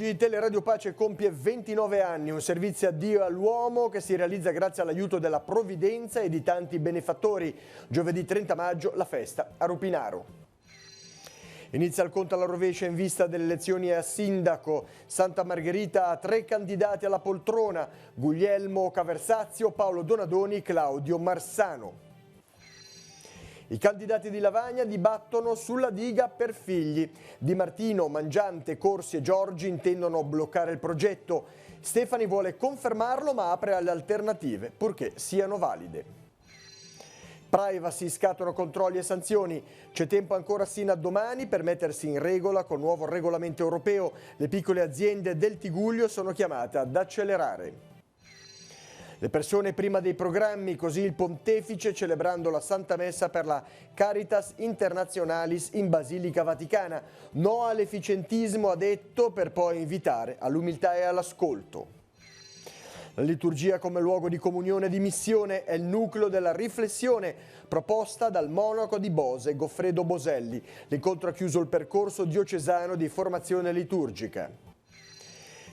Oggi Teleradio Pace compie 29 anni, un servizio a Dio e all'uomo che si realizza grazie all'aiuto della Provvidenza e di tanti benefattori. Giovedì 30 maggio la festa a Rupinaro. Inizia il conto alla rovescia in vista delle elezioni a sindaco. Santa Margherita ha 3 candidati alla poltrona: Guglielmo Caversazio, Paolo Donadoni, Claudio Marsano. I candidati di Lavagna dibattono sulla diga per figli. Di Martino, Mangiante, Corsi e Giorgi intendono bloccare il progetto. Stefani vuole confermarlo ma apre alle alternative, purché siano valide. Privacy, scattano controlli e sanzioni. C'è tempo ancora sino a domani per mettersi in regola col nuovo regolamento europeo. Le piccole aziende del Tigullio sono chiamate ad accelerare. Le persone prima dei programmi, così il Pontefice celebrando la Santa Messa per la Caritas Internationalis in Basilica Vaticana. No all'efficientismo, ha detto, per poi invitare all'umiltà e all'ascolto. La liturgia come luogo di comunione e di missione è il nucleo della riflessione proposta dal monaco di Bose, Goffredo Boselli. L'incontro ha chiuso il percorso diocesano di formazione liturgica.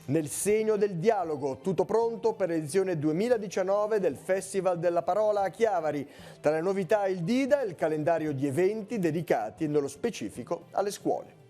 Nel segno del dialogo, tutto pronto per l'edizione 2019 del Festival della Parola a Chiavari. Tra le novità il Dida e il calendario di eventi dedicati nello specifico alle scuole.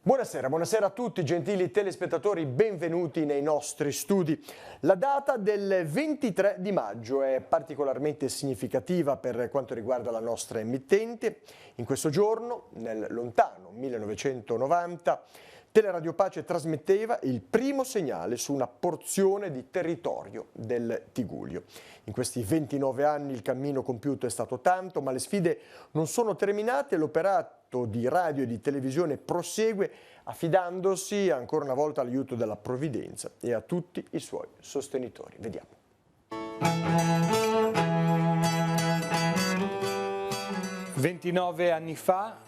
Buonasera a tutti gentili telespettatori, benvenuti nei nostri studi. La data del 23 di maggio è particolarmente significativa per quanto riguarda la nostra emittente. In questo giorno, nel lontano 1990, Teleradio Pace trasmetteva il primo segnale su una porzione di territorio del Tigullio. In questi 29 anni il cammino compiuto è stato tanto, ma le sfide non sono terminate e l'operato di radio e di televisione prosegue affidandosi ancora una volta all'aiuto della Provvidenza e a tutti i suoi sostenitori. Vediamo. 29 anni fa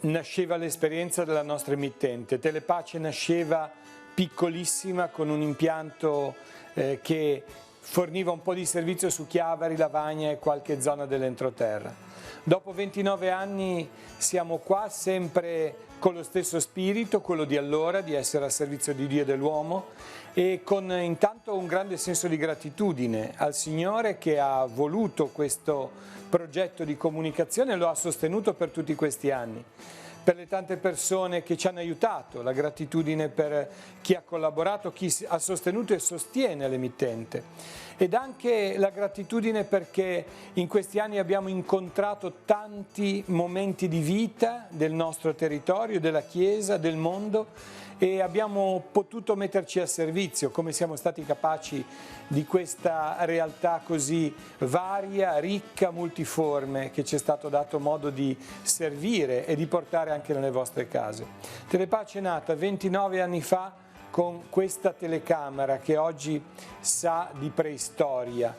nasceva l'esperienza della nostra emittente. Telepace nasceva piccolissima con un impianto che forniva un po' di servizio su Chiavari, Lavagna e qualche zona dell'entroterra. Dopo 29 anni siamo qua sempre con lo stesso spirito, quello di allora, di essere al servizio di Dio e dell'uomo, e con intanto un grande senso di gratitudine al Signore che ha voluto questo progetto di comunicazione e lo ha sostenuto per tutti questi anni. Per le tante persone che ci hanno aiutato, la gratitudine per chi ha collaborato, chi ha sostenuto e sostiene l'emittente, ed anche la gratitudine perché in questi anni abbiamo incontrato tanti momenti di vita del nostro territorio, della Chiesa, del mondo, e abbiamo potuto metterci a servizio, come siamo stati capaci, di questa realtà così varia, ricca, multiforme, che ci è stato dato modo di servire e di portare anche nelle vostre case. Telepace è nata 29 anni fa con questa telecamera che oggi sa di preistoria.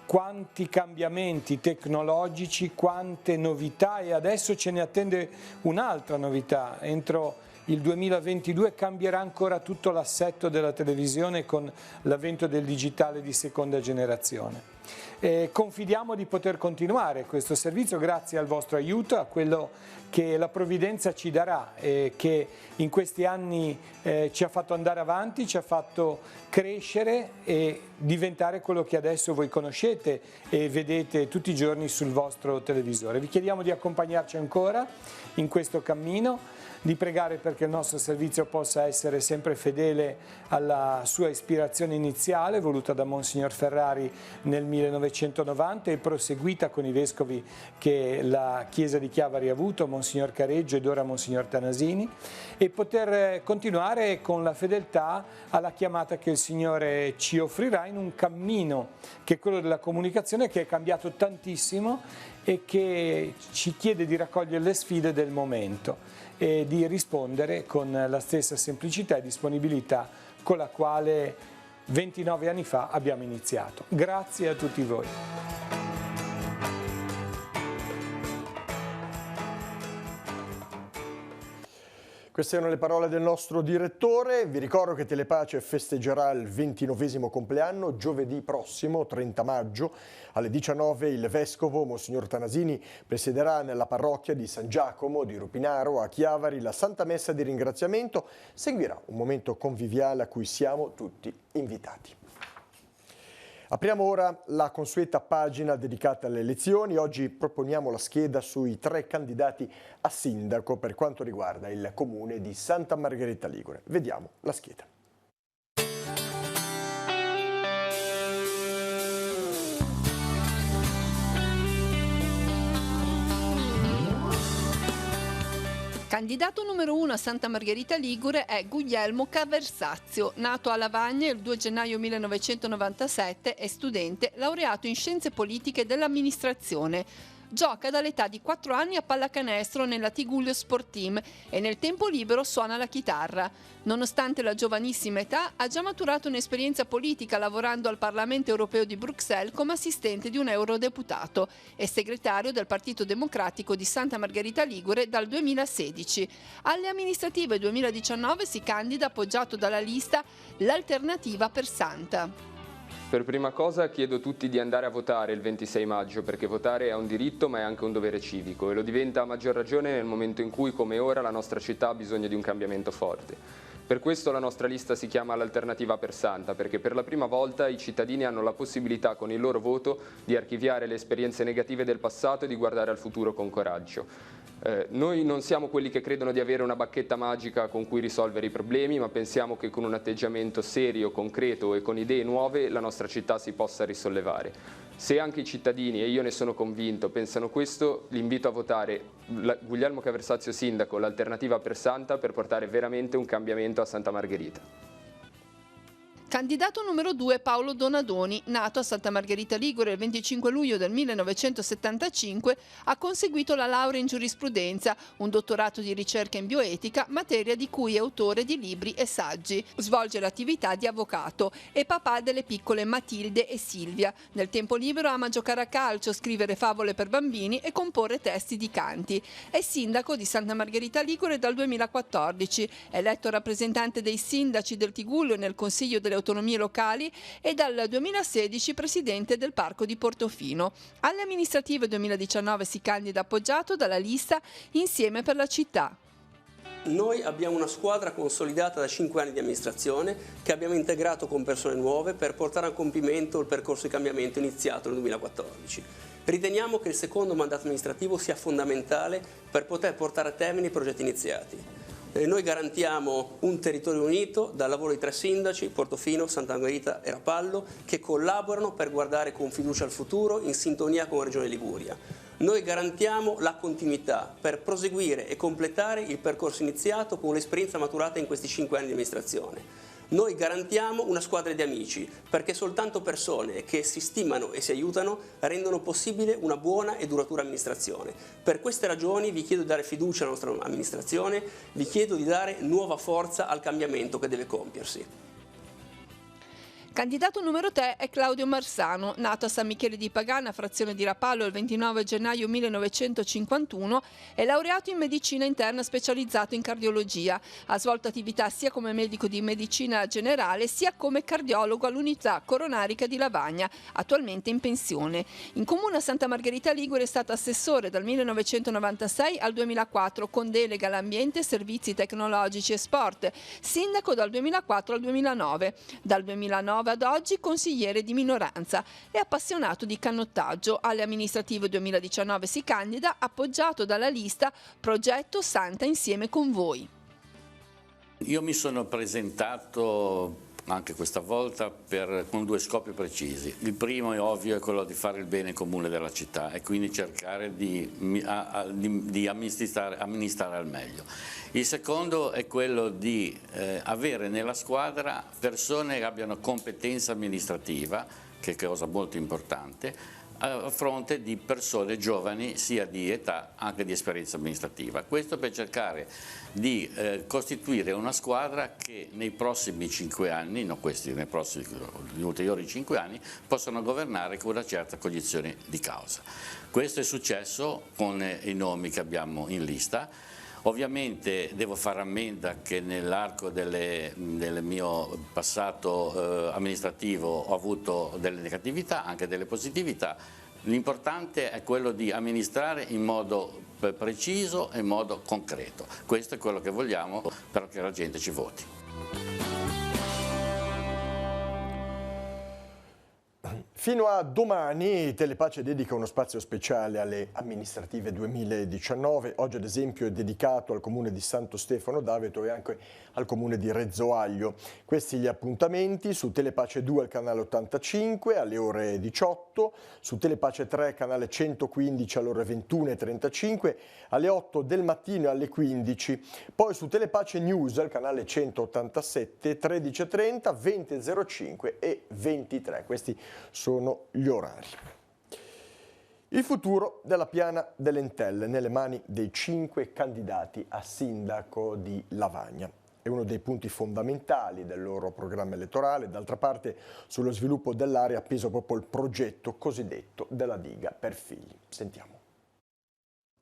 Quanti cambiamenti tecnologici, quante novità, e adesso ce ne attende un'altra novità. Entro il 2022 cambierà ancora tutto l'assetto della televisione con l'avvento del digitale di seconda generazione. Confidiamo di poter continuare questo servizio grazie al vostro aiuto, a quello che la Provvidenza ci darà e che in questi anni ci ha fatto andare avanti, ci ha fatto crescere e diventare quello che adesso voi conoscete e vedete tutti i giorni sul vostro televisore. Vi chiediamo di accompagnarci ancora in questo cammino, di pregare perché il nostro servizio possa essere sempre fedele alla sua ispirazione iniziale, voluta da Monsignor Ferrari nel 1990 e proseguita con i vescovi che la Chiesa di Chiavari ha avuto, Monsignor Careggio ed ora Monsignor Tanasini, e poter continuare con la fedeltà alla chiamata che il Signore ci offrirà in un cammino che è quello della comunicazione, che è cambiato tantissimo e che ci chiede di raccogliere le sfide del momento e di rispondere con la stessa semplicità e disponibilità con la quale 29 anni fa abbiamo iniziato. Grazie a tutti voi. Queste erano le parole del nostro direttore. Vi ricordo che Telepace festeggerà il 29° compleanno giovedì prossimo, 30 maggio, alle 19 il vescovo Monsignor Tanasini presiederà nella parrocchia di San Giacomo di Rupinaro a Chiavari la Santa Messa di ringraziamento. Seguirà un momento conviviale a cui siamo tutti invitati. Apriamo ora la consueta pagina dedicata alle elezioni. Oggi proponiamo la scheda sui 3 candidati a sindaco per quanto riguarda il comune di Santa Margherita Ligure. Vediamo la scheda. Candidato numero 1 a Santa Margherita Ligure è Guglielmo Caversazio, nato a Lavagna il 2 gennaio 1997, è studente, laureato in Scienze Politiche dell'Amministrazione. Gioca dall'età di 4 anni a pallacanestro nella Tigullio Sport Team e nel tempo libero suona la chitarra. Nonostante la giovanissima età, ha già maturato un'esperienza politica lavorando al Parlamento Europeo di Bruxelles come assistente di un eurodeputato e segretario del Partito Democratico di Santa Margherita Ligure dal 2016. Alle amministrative 2019 si candida appoggiato dalla lista L'Alternativa per Santa. Per prima cosa chiedo a tutti di andare a votare il 26 maggio perché votare è un diritto ma è anche un dovere civico e lo diventa a maggior ragione nel momento in cui come ora la nostra città ha bisogno di un cambiamento forte. Per questo la nostra lista si chiama L'Alternativa per Santa perché per la prima volta i cittadini hanno la possibilità con il loro voto di archiviare le esperienze negative del passato e di guardare al futuro con coraggio. Noi non siamo quelli che credono di avere una bacchetta magica con cui risolvere i problemi, ma pensiamo che con un atteggiamento serio, concreto e con idee nuove la nostra città si possa risollevare. Se anche i cittadini, e io ne sono convinto, pensano questo, li invito a votare Guglielmo Caversazio sindaco, L'Alternativa per Santa, per portare veramente un cambiamento a Santa Margherita. Candidato numero 2 Paolo Donadoni, nato a Santa Margherita Ligure il 25 luglio del 1975, ha conseguito la laurea in giurisprudenza, un dottorato di ricerca in bioetica, materia di cui è autore di libri e saggi. Svolge l'attività di avvocato, è papà delle piccole Matilde e Silvia. Nel tempo libero ama giocare a calcio, scrivere favole per bambini e comporre testi di canti. È sindaco di Santa Margherita Ligure dal 2014, è eletto rappresentante dei sindaci del Tigullio nel Consiglio delle Autonomie Locali e dal 2016 presidente del Parco di Portofino. Alle amministrative 2019 si candida appoggiato dalla lista Insieme per la città. Noi abbiamo una squadra consolidata da 5 anni di amministrazione che abbiamo integrato con persone nuove per portare a compimento il percorso di cambiamento iniziato nel 2014. Riteniamo che il secondo mandato amministrativo sia fondamentale per poter portare a termine i progetti iniziati. Noi garantiamo un territorio unito dal lavoro di 3 sindaci, Portofino, Santa Margherita e Rapallo, che collaborano per guardare con fiducia al futuro in sintonia con la Regione Liguria. Noi garantiamo la continuità per proseguire e completare il percorso iniziato con l'esperienza maturata in questi 5 anni di amministrazione. Noi garantiamo una squadra di amici, perché soltanto persone che si stimano e si aiutano rendono possibile una buona e duratura amministrazione. Per queste ragioni vi chiedo di dare fiducia alla nostra amministrazione, vi chiedo di dare nuova forza al cambiamento che deve compiersi. Candidato numero 3 è Claudio Marsano, nato a San Michele di Pagana, frazione di Rapallo, il 29 gennaio 1951, è laureato in medicina interna specializzato in cardiologia. Ha svolto attività sia come medico di medicina generale sia come cardiologo all'unità coronarica di Lavagna, attualmente in pensione. In comune a Santa Margherita Ligure è stato assessore dal 1996 al 2004 con delega all'ambiente, servizi tecnologici e sport, sindaco dal 2004 al 2009. Dal 2009 ad oggi consigliere di minoranza. È appassionato di canottaggio. Alle amministrative 2019 si candida appoggiato dalla lista Progetto Santa Insieme con Voi. Io mi sono presentato anche questa volta con 2 scopi precisi. Il primo è ovvio, è quello di fare il bene comune della città e quindi cercare di amministrare al meglio. Il secondo è quello di avere nella squadra persone che abbiano competenza amministrativa, che è cosa molto importante, a fronte di persone giovani sia di età anche di esperienza amministrativa. Questo per cercare di costituire una squadra che nei prossimi 5 anni, non questi, nei prossimi ulteriori 5 anni, possano governare con una certa cognizione di causa. Questo è successo con i nomi che abbiamo in lista. Ovviamente devo fare ammenda che nell'arco del mio passato amministrativo ho avuto delle negatività, anche delle positività. L'importante è quello di amministrare in modo preciso e in modo concreto. Questo è quello che vogliamo perché la gente ci voti. Fino a domani Telepace dedica uno spazio speciale alle amministrative 2019. Oggi ad esempio è dedicato al comune di Santo Stefano d'Aveto e anche al comune di Rezzoaglio. Questi gli appuntamenti su Telepace 2 al canale 85 alle ore 18, su Telepace 3 canale 115 alle ore 21:35, alle 8 del mattino e alle 15. Poi su Telepace News al canale 187 13:30, 20:05 e 23. Questi sono gli orari. Il futuro della Piana delle Entelle nelle mani dei 5 candidati a sindaco di Lavagna. È uno dei punti fondamentali del loro programma elettorale. D'altra parte sullo sviluppo dell'area ha peso proprio il progetto cosiddetto della diga per figli. Sentiamo.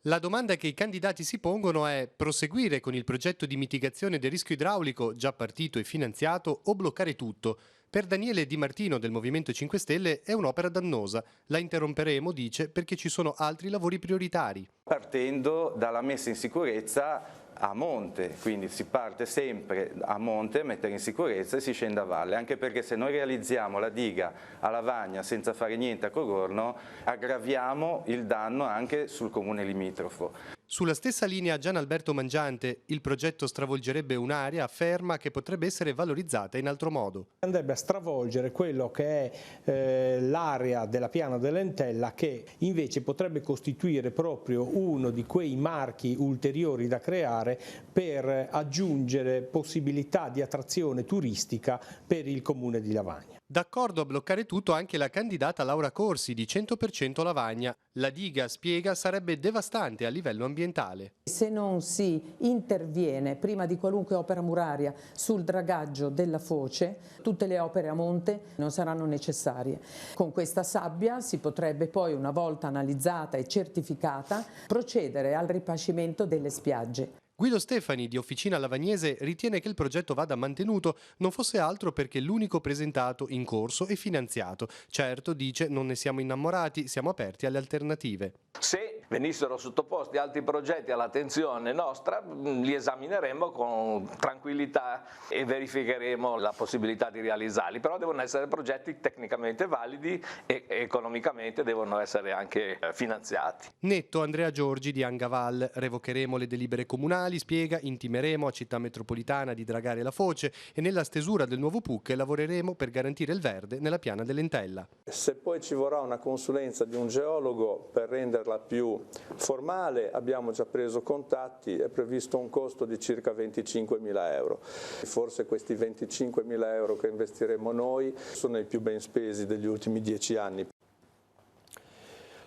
La domanda che i candidati si pongono è: proseguire con il progetto di mitigazione del rischio idraulico già partito e finanziato o bloccare tutto? Per Daniele Di Martino del Movimento 5 Stelle è un'opera dannosa. La interromperemo, dice, perché ci sono altri lavori prioritari. Partendo dalla messa in sicurezza a monte, quindi si parte sempre a monte a mettere in sicurezza e si scende a valle, anche perché se noi realizziamo la diga a Lavagna senza fare niente a Cogorno aggraviamo il danno anche sul comune limitrofo. Sulla stessa linea Gian Alberto Mangiante, il progetto stravolgerebbe un'area ferma che potrebbe essere valorizzata in altro modo. Andrebbe a stravolgere quello che è l'area della Piana dell'Entella, che invece potrebbe costituire proprio uno di quei marchi ulteriori da creare per aggiungere possibilità di attrazione turistica per il comune di Lavagna. D'accordo a bloccare tutto anche la candidata Laura Corsi di 100% Lavagna. La diga, spiega, sarebbe devastante a livello ambientale. Se non si interviene prima di qualunque opera muraria sul dragaggio della foce, tutte le opere a monte non saranno necessarie. Con questa sabbia si potrebbe poi, una volta analizzata e certificata, procedere al ripascimento delle spiagge. Guido Stefani di Officina Lavagnese ritiene che il progetto vada mantenuto, non fosse altro perché è l'unico presentato in corso e finanziato. Certo, dice, non ne siamo innamorati, siamo aperti alle alternative. Se venissero sottoposti altri progetti all'attenzione nostra, li esamineremo con tranquillità e verificheremo la possibilità di realizzarli, però devono essere progetti tecnicamente validi e economicamente devono essere anche finanziati. Netto Andrea Giorgi di Angaval: revocheremo le delibere comunali, spiega, intimeremo a Città Metropolitana di dragare la foce e nella stesura del nuovo PUC lavoreremo per garantire il verde nella Piana dell'Entella. Se poi ci vorrà una consulenza di un geologo per renderla più formale, abbiamo già preso contatti, è previsto un costo di circa 25.000 euro. Forse questi 25.000 euro che investiremo noi sono i più ben spesi degli ultimi 10 anni.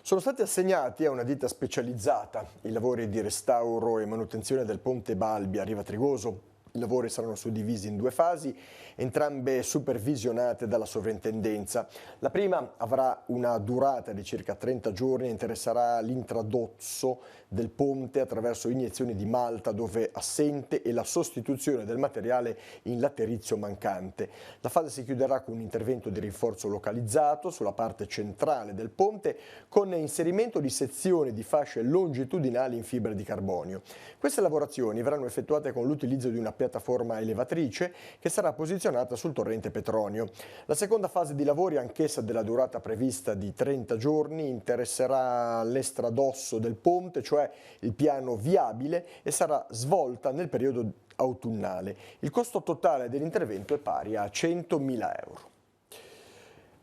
Sono stati assegnati a una ditta specializzata i lavori di restauro e manutenzione del ponte Balbi a Riva Trigoso. I lavori saranno suddivisi in 2 fasi, entrambe supervisionate dalla sovrintendenza. La prima avrà una durata di circa 30 giorni e interesserà l'intradozzo del ponte attraverso iniezioni di malta dove assente e la sostituzione del materiale in laterizio mancante. La fase si chiuderà con un intervento di rinforzo localizzato sulla parte centrale del ponte con inserimento di sezioni di fasce longitudinali in fibra di carbonio. Queste lavorazioni verranno effettuate con l'utilizzo di una piattaforma elevatrice che sarà posizionata sul torrente Petronio. La seconda fase di lavori, anch'essa della durata prevista di 30 giorni, interesserà l'estradosso del ponte, cioè il piano viabile, e sarà svolta nel periodo autunnale. Il costo totale dell'intervento è pari a 100.000 euro.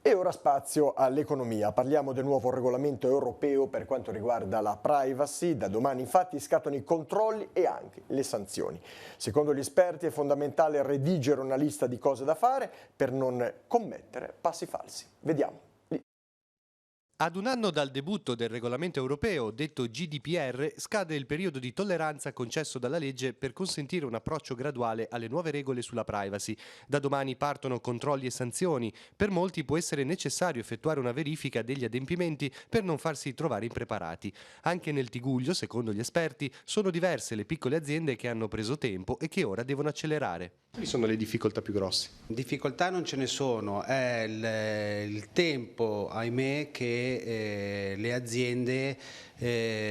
E ora spazio all'economia. Parliamo del nuovo regolamento europeo per quanto riguarda la privacy. Da domani infatti scattano i controlli e anche le sanzioni. Secondo gli esperti è fondamentale redigere una lista di cose da fare per non commettere passi falsi. Vediamo. Ad un anno dal debutto del regolamento europeo, detto GDPR, scade il periodo di tolleranza concesso dalla legge per consentire un approccio graduale alle nuove regole sulla privacy. Da domani partono controlli e sanzioni. Per molti può essere necessario effettuare una verifica degli adempimenti per non farsi trovare impreparati. Anche nel Tigullio, secondo gli esperti, sono diverse le piccole aziende che hanno preso tempo e che ora devono accelerare. Quali sono le difficoltà più grosse? Difficoltà non ce ne sono, è il tempo, ahimè, che le aziende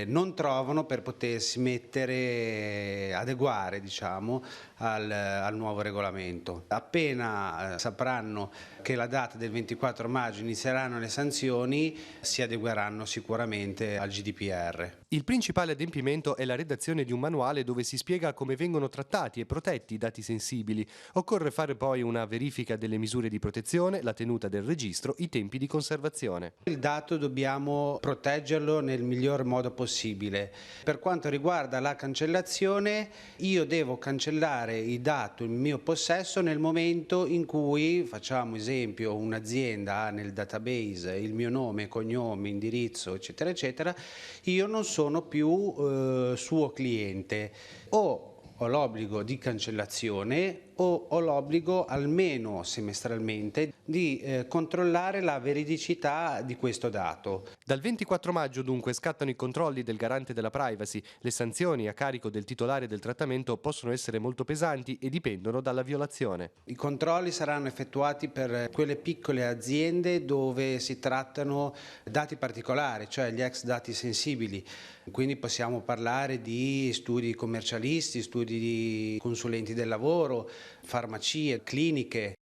non trovano per potersi adeguare, diciamo, al nuovo regolamento. Appena sapranno che la data del 24 maggio inizieranno le sanzioni, si adegueranno sicuramente al GDPR. Il principale adempimento è la redazione di un manuale dove si spiega come vengono trattati e protetti i dati sensibili. Occorre fare poi una verifica delle misure di protezione, la tenuta del registro, i tempi di conservazione. Il dato dobbiamo proteggerlo nel miglior modo possibile. Per quanto riguarda la cancellazione, io devo cancellare il dato in mio possesso nel momento in cui, facciamo esempio, un'azienda ha nel database il mio nome, cognome, indirizzo, eccetera, eccetera, io non sono più suo cliente. O ho l'obbligo di cancellazione o ho l'obbligo, almeno semestralmente, di controllare la veridicità di questo dato. Dal 24 maggio dunque scattano i controlli del garante della privacy. Le sanzioni a carico del titolare del trattamento possono essere molto pesanti e dipendono dalla violazione. I controlli saranno effettuati per quelle piccole aziende dove si trattano dati particolari, cioè gli ex dati sensibili. Quindi possiamo parlare di studi commercialisti, studi di consulenti del lavoro, farmacie, cliniche.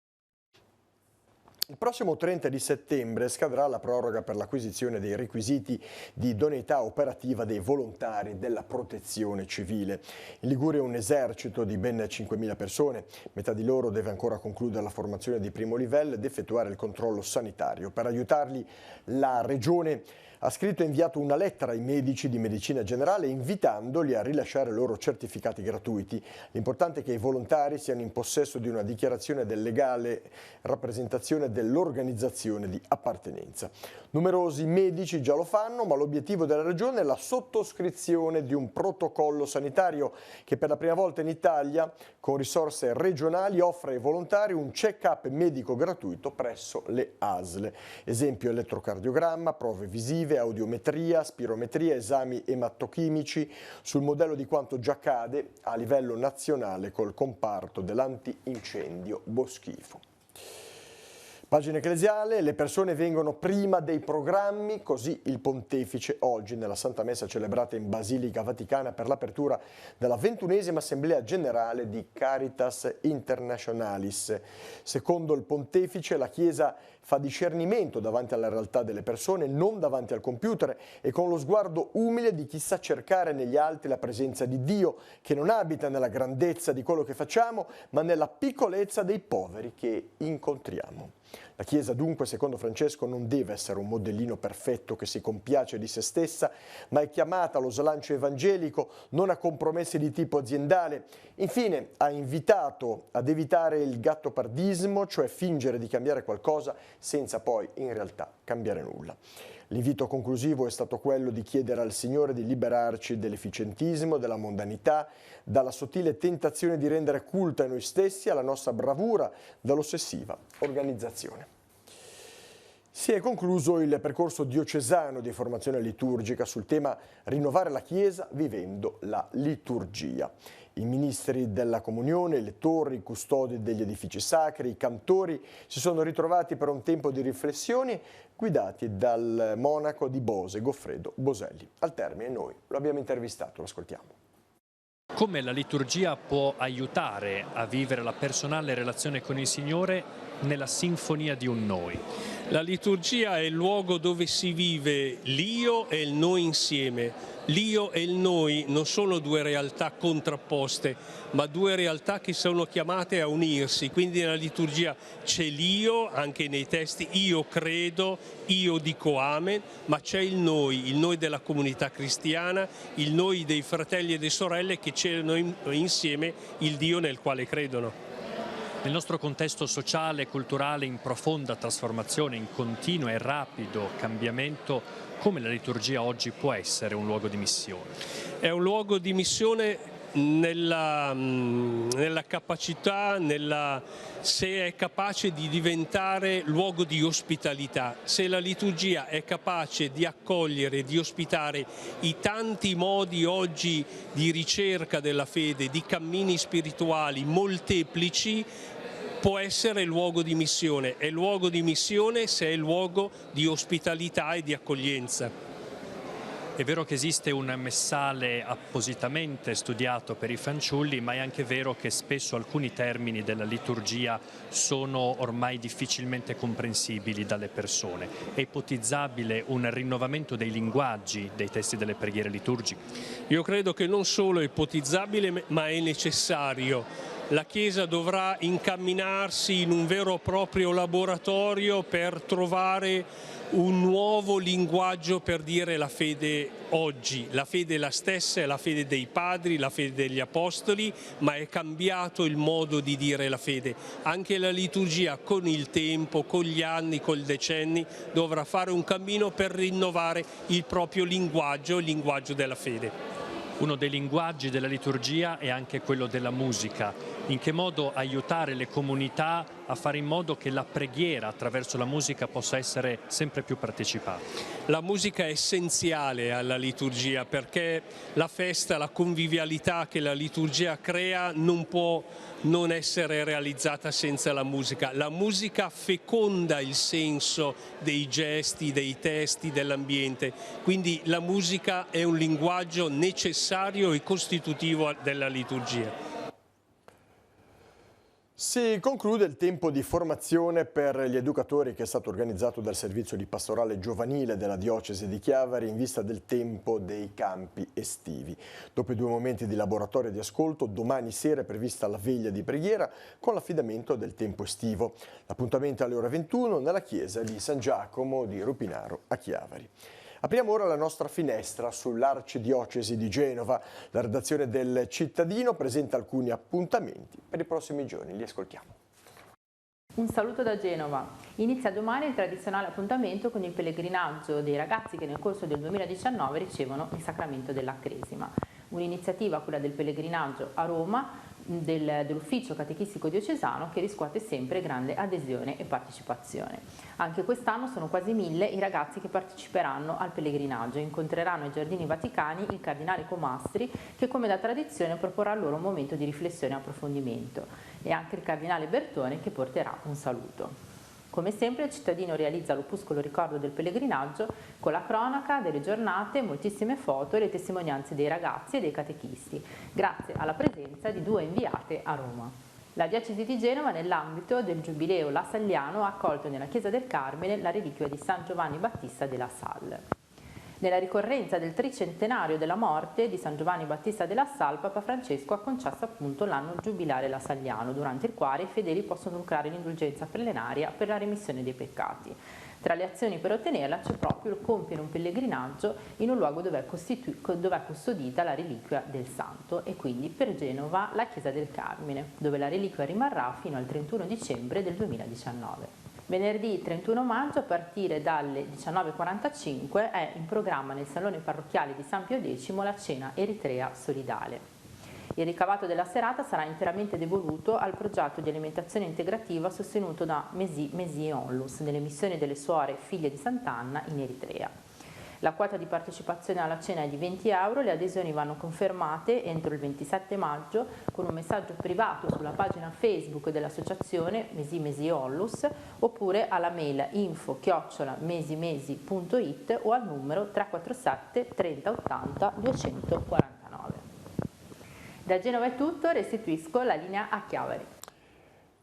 Il prossimo 30 di settembre scadrà la proroga per l'acquisizione dei requisiti di idoneità operativa dei volontari della protezione civile. In Liguria un esercito di ben 5.000 persone, metà di loro deve ancora concludere la formazione di primo livello ed effettuare il controllo sanitario. Per aiutarli la Regione ha scritto e inviato una lettera ai medici di medicina generale invitandoli a rilasciare i loro certificati gratuiti. L'importante è che i volontari siano in possesso di una dichiarazione del legale rappresentazione dell'organizzazione di appartenenza. Numerosi medici già lo fanno, ma l'obiettivo della Regione è la sottoscrizione di un protocollo sanitario che per la prima volta in Italia, con risorse regionali, offre ai volontari un check-up medico gratuito presso le ASL. Esempio elettrocardiogramma, prove visive, audiometria, spirometria, esami ematochimici, sul modello di quanto già accade a livello nazionale col comparto dell'antincendio boschifo. Pagina ecclesiale, le persone vengono prima dei programmi, così il pontefice oggi nella Santa Messa celebrata in Basilica Vaticana per l'apertura della 21esima Assemblea Generale di Caritas Internationalis. Secondo il pontefice la Chiesa fa discernimento davanti alla realtà delle persone, non davanti al computer e con lo sguardo umile di chi sa cercare negli altri la presenza di Dio, che non abita nella grandezza di quello che facciamo, ma nella piccolezza dei poveri che incontriamo. La Chiesa dunque, secondo Francesco, non deve essere un modellino perfetto che si compiace di se stessa, ma è chiamata allo slancio evangelico, non a compromessi di tipo aziendale. Infine ha invitato ad evitare il gattopardismo, cioè fingere di cambiare qualcosa senza poi in realtà cambiare nulla. L'invito conclusivo è stato quello di chiedere al Signore di liberarci dell'efficientismo, della mondanità, dalla sottile tentazione di rendere culto a noi stessi, alla nostra bravura, dall'ossessiva organizzazione. Si è concluso il percorso diocesano di formazione liturgica sul tema Rinnovare la Chiesa vivendo la liturgia. I ministri della comunione, i lettori, i custodi degli edifici sacri, i cantori si sono ritrovati per un tempo di riflessioni guidati dal monaco di Bose, Goffredo Boselli. Al termine noi lo abbiamo intervistato, lo ascoltiamo. Come la liturgia può aiutare a vivere la personale relazione con il Signore nella sinfonia di un noi? La liturgia è il luogo dove si vive l'io e il noi insieme. L'io e il noi non sono due realtà contrapposte, ma due realtà che sono chiamate a unirsi. Quindi nella liturgia c'è l'io, anche nei testi io credo, io dico amen, ma c'è il noi della comunità cristiana, il noi dei fratelli e delle sorelle che celano insieme il Dio nel quale credono. Nel nostro contesto sociale e culturale in profonda trasformazione, in continuo e rapido cambiamento, come la liturgia oggi può essere un luogo di missione? È un luogo di missione nella capacità, se è capace di diventare luogo di ospitalità, se la liturgia è capace di accogliere, di ospitare i tanti modi oggi di ricerca della fede, di cammini spirituali molteplici, può essere luogo di missione. È luogo di missione se è luogo di ospitalità e di accoglienza. È vero che esiste un messale appositamente studiato per i fanciulli, ma è anche vero che spesso alcuni termini della liturgia sono ormai difficilmente comprensibili dalle persone. È ipotizzabile un rinnovamento dei linguaggi dei testi delle preghiere liturgiche? Io credo che non solo è ipotizzabile, ma è necessario. La Chiesa dovrà incamminarsi in un vero e proprio laboratorio per trovare un nuovo linguaggio per dire la fede oggi. La fede è la stessa, è la fede dei padri, la fede degli apostoli, ma è cambiato il modo di dire la fede. Anche la liturgia con il tempo, con gli anni, con i decenni, dovrà fare un cammino per rinnovare il proprio linguaggio, il linguaggio della fede. Uno dei linguaggi della liturgia è anche quello della musica. In che modo aiutare le comunità a fare in modo che la preghiera attraverso la musica possa essere sempre più partecipata? La musica è essenziale alla liturgia perché la festa, la convivialità che la liturgia crea non può non essere realizzata senza la musica. La musica feconda il senso dei gesti, dei testi, dell'ambiente. Quindi la musica è un linguaggio necessario e costitutivo della liturgia. Si conclude il tempo di formazione per gli educatori che è stato organizzato dal Servizio di Pastorale Giovanile della Diocesi di Chiavari in vista del tempo dei campi estivi. Dopo i 2 momenti di laboratorio e di ascolto, domani sera è prevista la veglia di preghiera con l'affidamento del tempo estivo. L'appuntamento è alle ore 21 nella chiesa di San Giacomo di Rupinaro a Chiavari. Apriamo ora la nostra finestra sull'Arcidiocesi di Genova. La redazione del Cittadino presenta alcuni appuntamenti per i prossimi giorni. Li ascoltiamo. Un saluto da Genova. Inizia domani il tradizionale appuntamento con il pellegrinaggio dei ragazzi che nel corso del 2019 ricevono il sacramento della Cresima. Un'iniziativa, quella del pellegrinaggio a Roma, dell'ufficio catechistico diocesano, che riscuote sempre grande adesione e partecipazione. Anche quest'anno sono quasi 1000 i ragazzi che parteciperanno al pellegrinaggio. Incontreranno ai Giardini Vaticani il cardinale Comastri, che come da tradizione proporrà loro un momento di riflessione e approfondimento, e anche il cardinale Bertone, che porterà un saluto. Come sempre il Cittadino realizza l'opuscolo ricordo del pellegrinaggio con la cronaca delle giornate, moltissime foto e le testimonianze dei ragazzi e dei catechisti, grazie alla presenza di 2 inviate a Roma. La Diocesi di Genova, nell'ambito del Giubileo Lassalliano, ha accolto nella Chiesa del Carmine la reliquia di San Giovanni Battista della Salle. Nella ricorrenza del tricentenario della morte di San Giovanni Battista della Salle, Papa Francesco ha concesso appunto l'anno giubilare lassalliano, durante il quale i fedeli possono lucrare l'indulgenza plenaria per la remissione dei peccati. Tra le azioni per ottenerla c'è proprio il compiere un pellegrinaggio in un luogo dove è custodita la reliquia del santo, e quindi per Genova la Chiesa del Carmine, dove la reliquia rimarrà fino al 31 dicembre del 2019. Venerdì 31 maggio a partire dalle 19:45 è in programma nel Salone Parrocchiale di San Pio X la cena Eritrea solidale. Il ricavato della serata sarà interamente devoluto al progetto di alimentazione integrativa sostenuto da Mesi Onlus nelle missioni delle suore figlie di Sant'Anna in Eritrea. La quota di partecipazione alla cena è di 20 euro, le adesioni vanno confermate entro il 27 maggio con un messaggio privato sulla pagina Facebook dell'associazione Mesi Onlus oppure alla mail info@mesimesi.it o al numero 347 30 80 249. Da Genova è tutto, restituisco la linea a Chiavari.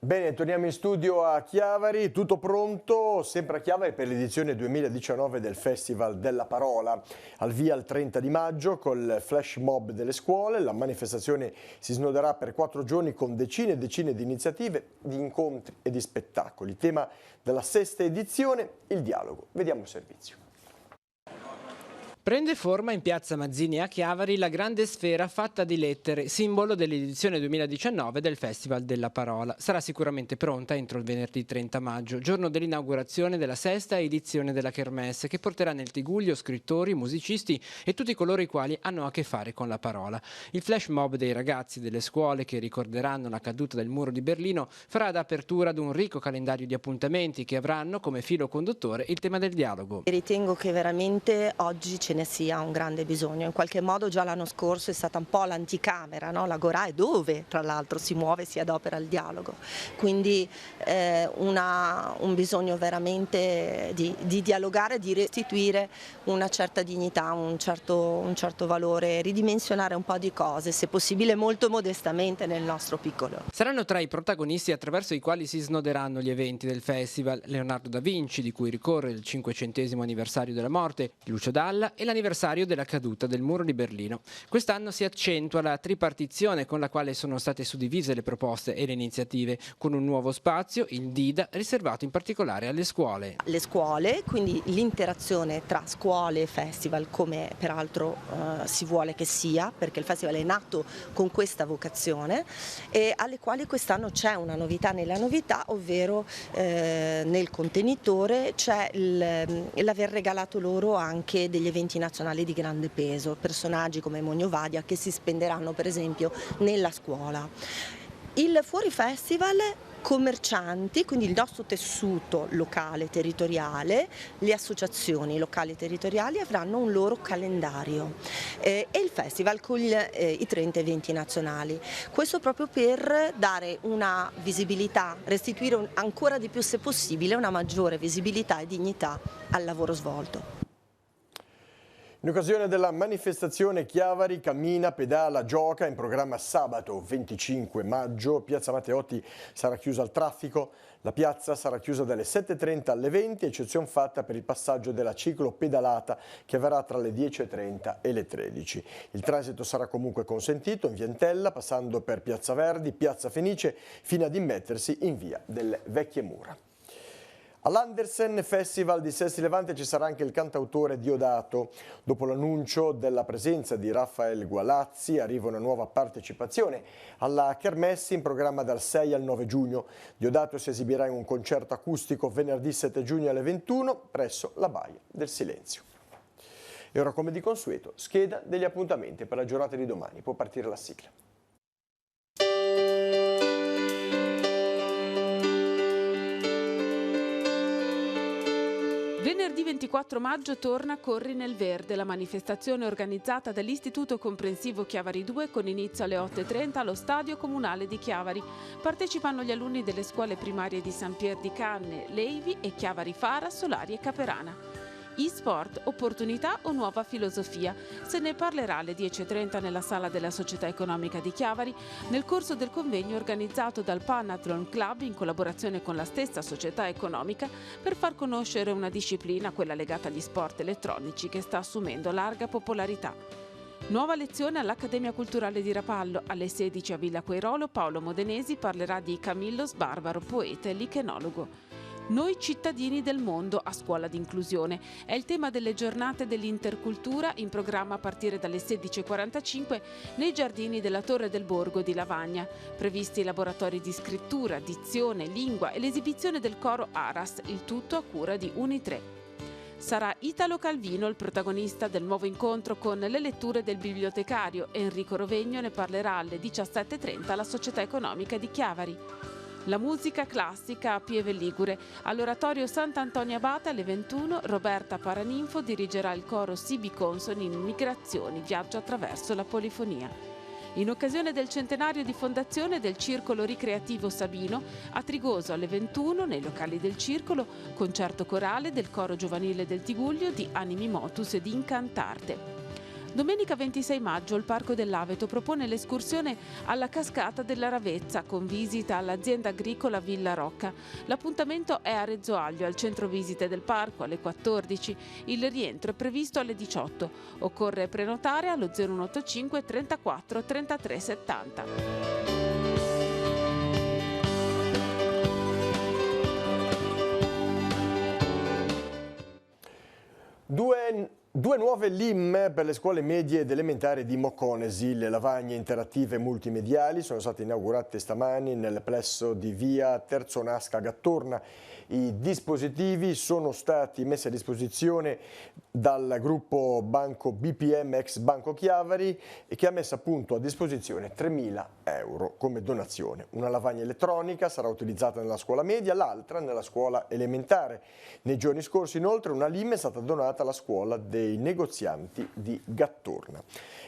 Bene, torniamo in studio a Chiavari, tutto pronto, sempre a Chiavari per l'edizione 2019 del Festival della Parola. Al via il 30 di maggio col flash mob delle scuole, la manifestazione si snoderà per 4 giorni con decine e decine di iniziative, di incontri e di spettacoli. Tema della 6ª edizione, il dialogo. Vediamo il servizio. Prende forma in piazza Mazzini a Chiavari la grande sfera fatta di lettere, simbolo dell'edizione 2019 del Festival della Parola. Sarà sicuramente pronta entro il venerdì 30 maggio, giorno dell'inaugurazione della 6ª edizione della Kermesse, che porterà nel Tigullio scrittori, musicisti e tutti coloro i quali hanno a che fare con la parola. Il flash mob dei ragazzi delle scuole che ricorderanno la caduta del muro di Berlino farà da apertura ad un ricco calendario di appuntamenti che avranno come filo conduttore il tema del dialogo. Ritengo che veramente oggi ce ne sia un grande bisogno. In qualche modo già l'anno scorso è stata un po' l'anticamera, no? L'Agorà è dove tra l'altro si muove e si adopera il dialogo, quindi un bisogno veramente di dialogare, di restituire una certa dignità, un certo valore, ridimensionare un po' di cose, se possibile molto modestamente nel nostro piccolo. Saranno tra i protagonisti attraverso i quali si snoderanno gli eventi del festival Leonardo da Vinci, di cui ricorre il 500° anniversario della morte, Lucio Dalla e l'anniversario della caduta del muro di Berlino. Quest'anno si accentua la tripartizione con la quale sono state suddivise le proposte e le iniziative, con un nuovo spazio, il Dida, riservato in particolare alle scuole. Le scuole, quindi l'interazione tra scuole e festival, come peraltro si vuole che sia, perché il festival è nato con questa vocazione, e alle quali quest'anno c'è una novità nella novità, ovvero nel contenitore c'è l'aver regalato loro anche degli eventi nazionali di grande peso, personaggi come Monio Vadia che si spenderanno per esempio nella scuola. Il Fuori Festival, commercianti, quindi il nostro tessuto locale territoriale, le associazioni locali e territoriali avranno un loro calendario e il festival con i 30 eventi nazionali. Questo proprio per dare una visibilità, restituire ancora di più se possibile una maggiore visibilità e dignità al lavoro svolto. In occasione della manifestazione Chiavari cammina, pedala, gioca, in programma sabato 25 maggio, Piazza Matteotti sarà chiusa al traffico, la piazza sarà chiusa dalle 7:30 alle 20, eccezione fatta per il passaggio della ciclopedalata che avverrà tra le 10:30 e le 13. Il transito sarà comunque consentito in via Entella, passando per Piazza Verdi, Piazza Fenice, fino ad immettersi in via delle Vecchie Mura. All'Andersen Festival di Sesti Levante ci sarà anche il cantautore Diodato. Dopo l'annuncio della presenza di Rafael Gualazzi arriva una nuova partecipazione alla Kermesse in programma dal 6 al 9 giugno. Diodato si esibirà in un concerto acustico venerdì 7 giugno alle 21 presso la Baia del Silenzio. E ora, come di consueto, scheda degli appuntamenti per la giornata di domani. Può partire la sigla. Venerdì 24 maggio torna Corri nel Verde, la manifestazione organizzata dall'Istituto Comprensivo Chiavari 2 con inizio alle 8:30 allo Stadio Comunale di Chiavari. Partecipano gli alunni delle scuole primarie di San Pier di Canne, Leivi e Chiavari Fara, Solari e Caperana. E-sport, opportunità o nuova filosofia? Se ne parlerà alle 10:30 nella sala della Società Economica di Chiavari nel corso del convegno organizzato dal Panathlon Club in collaborazione con la stessa Società Economica per far conoscere una disciplina, quella legata agli sport elettronici, che sta assumendo larga popolarità. Nuova lezione all'Accademia Culturale di Rapallo. Alle 16 a Villa Quairolo Paolo Modenesi parlerà di Camillo Sbarbaro, poeta e lichenologo. Noi cittadini del mondo a scuola d'inclusione è il tema delle giornate dell'intercultura in programma a partire dalle 16:45 nei giardini della Torre del Borgo di Lavagna. Previsti laboratori di scrittura, dizione, lingua e l'esibizione del coro Aras, il tutto a cura di Uni3. Sarà Italo Calvino il protagonista del nuovo incontro con le letture del bibliotecario. Enrico Rovegno ne parlerà alle 17:30 alla Società Economica di Chiavari. La musica classica a Pieve Ligure. All'oratorio Sant'Antonio Abate alle 21 Roberta Paraninfo dirigerà il coro Sibi Conson in Migrazioni, viaggio attraverso la polifonia. In occasione del centenario di fondazione del Circolo Ricreativo Sabino, a Trigoso alle 21 nei locali del Circolo, concerto corale del coro giovanile del Tigullio di Animi Motus e di Incantarte. Domenica 26 maggio il Parco dell'Aveto propone l'escursione alla cascata della Ravezza con visita all'azienda agricola Villa Rocca. L'appuntamento è a Rezzo Aglio, al centro visite del parco alle 14. Il rientro è previsto alle 18. Occorre prenotare allo 0185 34 33 70. 2 nuove LIM per le scuole medie ed elementari di Moconesi. Le lavagne interattive multimediali sono state inaugurate stamani nel plesso di via Terzonasca Gattorna. I dispositivi sono stati messi a disposizione dal gruppo Banco BPM ex Banco Chiavari e che ha messo appunto a disposizione 3.000 euro come donazione. Una lavagna elettronica sarà utilizzata nella scuola media, l'altra nella scuola elementare. Nei giorni scorsi inoltre una LIM è stata donata alla scuola dei negozianti di Gattorna.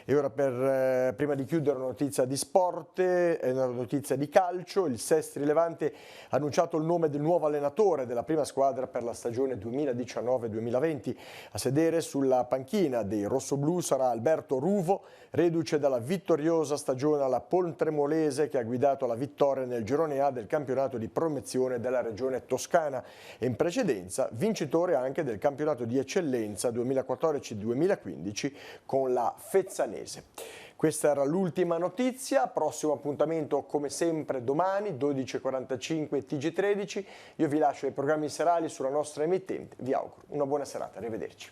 E ora prima di chiudere una notizia di sport e una notizia di calcio. Il Sestri Levante ha annunciato il nome del nuovo allenatore della prima squadra per la stagione 2019-2020. A sedere sulla panchina dei rossoblù sarà Alberto Ruvo, reduce dalla vittoriosa stagione alla Pontremolese che ha guidato la vittoria nel girone A del campionato di promozione della regione Toscana e in precedenza vincitore anche del campionato di eccellenza 2014-2015 con la Fezzanese. Questa era l'ultima notizia, prossimo appuntamento come sempre domani 12:45 TG13. Io vi lascio i programmi serali sulla nostra emittente, vi auguro una buona serata, arrivederci.